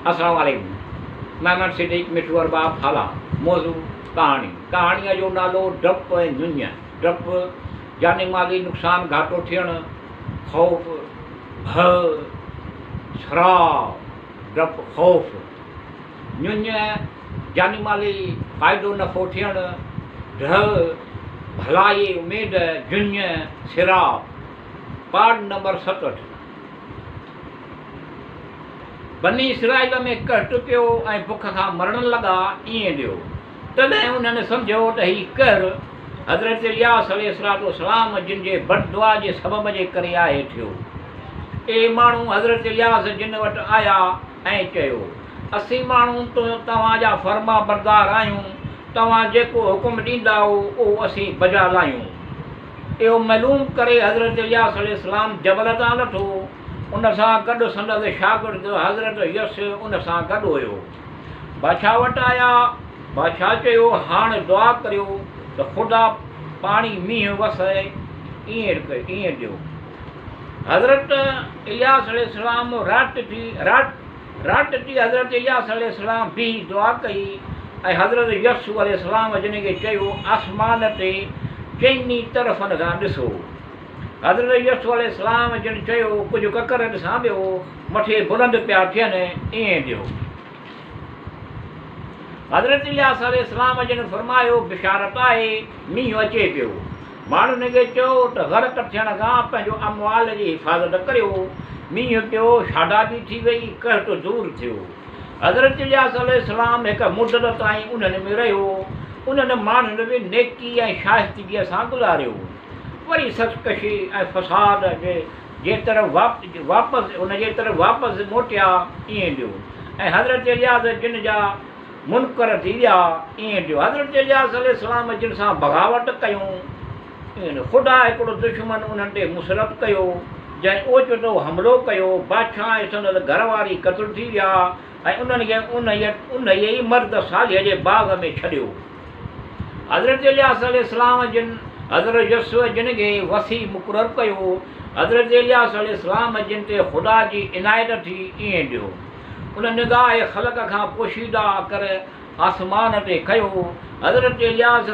अस्सलाम वालेकुम। मैं सिद्दीक मिठू अरबाब हाला। मौजू कहाणीअ जो नालो डप ऐं नुञ। डप जानी माली नुक़सान घाटो थियणु, ख़ौफ़, भउ, शराब, डप ख़ौफ़। नुञ जानी माली फ़ाइदो नफ़ो थियणु, ढ भलाई उमेद, जुञ सिराब। पाठ नंबर 67। बनी इसराइल में कहट पियो ऐं बुख खां मरण लॻा, ईअं ॾियो। तॾहिं उन्हनि सम्झो त हीउ कहर हज़रत इलियास अलैहिस्सलाम जिन जे बददुआ जे सबब जे करे आहे थियो। ए माण्हू हज़रत इलियास जिन वटि आया ऐं चयो, असीं माण्हू तव्हांजा फर्मा बरदार आहियूं, तव्हां जेको हुकुम ॾींदा उहो असीं बजा लायूं। इहो मालूम करे हज़रत इलियास अलैहिस्सलाम जबल तां लथो। उन सां गॾु संदसि शागिर्द हज़रत यस उन सां गॾु हुयो। बादशाह वटि आया। बादशाह चयो, हाणे दुआ करियो त ख़ुदा पाणी मींहुं वसे, ईअं ॾियो। हज़रत इलियास अलैहिस्सलाम राति थी हज़रत इलियास अलैहिस्सलाम बि दुआ कई ऐं हज़रत यसू अलैहिस्सलाम जिन खे चयो, आसमान ते चइनी तरफ़नि खां ॾिसो। हज़रत यसू अलैहिस्सलाम जिन चयो, कुझु ककर ॾिसां पियो, मथे बुलंद पिया थियनि, ईअं ॾियो। हज़रत इलियास अलैहिस्सलाम जिन फरमायो, बिशारत आहे, मींहुं अचे पियो। माण्हुनि खे चयो त ग़रक़ थियण खां पंहिंजो अमवाल जी हिफ़ाज़त करियो। मींहुं पियो, शादाबी थी वई, कहट दूर थियो। हज़रत इलियास अलैहिस्सलाम हिकु मुदत ताईं उन्हनि में रहियो। उन्हनि माण्हुनि बि नेकी ऐं शाइस्तगीअ सां गुज़ारियो। वरी सचकशी ऐं फ़साद जे तरफ़ वापसि मोटिया, ईअं ॾियो। ऐं हज़रत इलियास जिन जा मुनकर थी विया, ईअं ॾियो। हज़रत इलियास अलैहिस्सलाम जिन सां बग़ावत कयूं, ख़ुदा हिकिड़ो दुश्मन उन्हनि ते मुसरत कयो, जंहिं ओचितो हमिलो कयो। बादशाह ऐं संदसि घरवारी क़त्ल थी विया ऐं उन्हनि खे उन ई मर्द सालिह जे बाग़ में छॾियो। हज़रत इलियास अलैहिस्सलाम जिन हज़रत यसू जिन खे वसी मुक़ररु कयो। हज़रत इलियास अलैहिस्सलाम जिन ते ख़ुदा जी इनायत थी, ईअं ॾियो। उन निगाह ख़लक़ खां पोशीदा करे आसमान ते खयो। हज़रत इलियास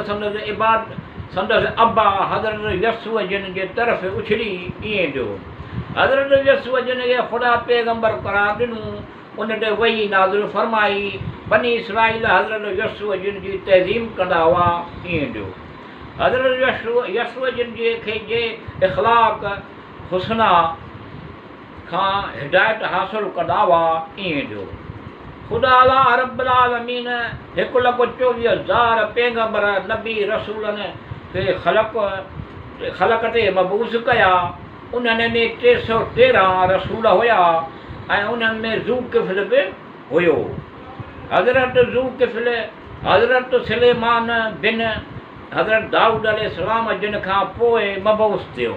संदसि अब्बा हज़रत यसू जिन जे तरफ़ उछली, ईअं ॾियो। हज़रत यसू जिन खे ख़ुदा पैगंबर करार ॾिनूं, उन ते वही नाज़िल फरमाई। बनी इसराइल हज़रत यसू जिन जी तहज़ीम कंदा हुआ, ईअं ॾियो। हज़रत यसू जिन जे इख़लाक़ हुस्ना खां हिदायत हासिलु कंदा हुआ, ईअं ॾियो। ख़ुदा अला रब्बुल आलमीन 1,24,000 पैगंबर नबी रसूलनि खे ख़लक़ ते मबूस कया। उन्हनि में 313 रसूल हुया ऐं उन्हनि में ज़ूकिफ़िल बि हुयो। हज़रत ज़ूकिफ़िल हज़रत सुलेमान बिन हज़रत दाऊद अलैहिस्सलाम जिन खां पोइ मबूस थियो।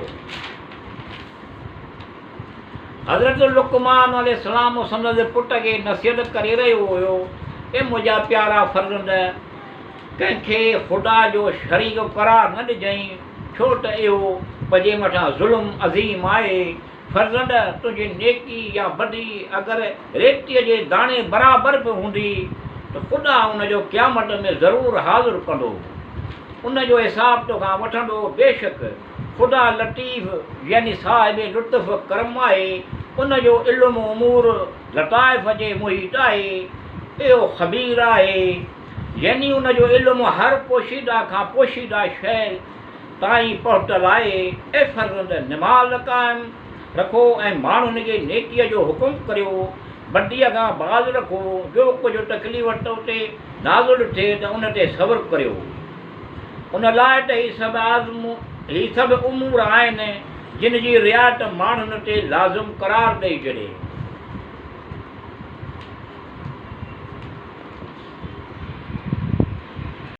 हज़रत लुक़मान अलैहिस्सलाम संदसि पुट खे नसीहत करे रहियो हुयो, ए मुंहिंजा प्यारा फ़र्ज़ंद, कंहिंखे ख़ुदा जो शरीक करार न ॾिजांइ, छो त इहो पंहिंजे मथां ज़ुल्म अज़ीम आहे। फ़र्ज़ंद, तुंहिंजी नेकी या बदी अगरि रेतीअ जे दाणे बराबरि बि हूंदी त ख़ुदा उनजो क़यामत में ज़रूरु हाज़िर कंदो। उनजो हिसाब तोखां वठंदो। बेशक ख़ुदा लतीफ़ यानी साहिब लुत्फ़ करम आहे। उनजो इल्मु उमूर लताइफ़ जे मुहित आहे। इहो ख़बीर आहे, यानी उनजो इल्मु हर पोशीदा खां पोशीदा शइ ताईं पहुतल आहे। ऐं फ़र्ज़ंद, निमाज़ क़ाइमु रखो ऐं माण्हुनि खे नेकीअ जो हुकुम करियो। बदीअ खां बाज़ रखो। जो कुझु तकलीफ़ ते नाज़ुल थिए त उन ते सब्र करियो। उन लाइ त ही सभु उमूर आहिनि जिन जी रिआयत माण्हुनि ते लाज़िम करार ॾेई छॾे।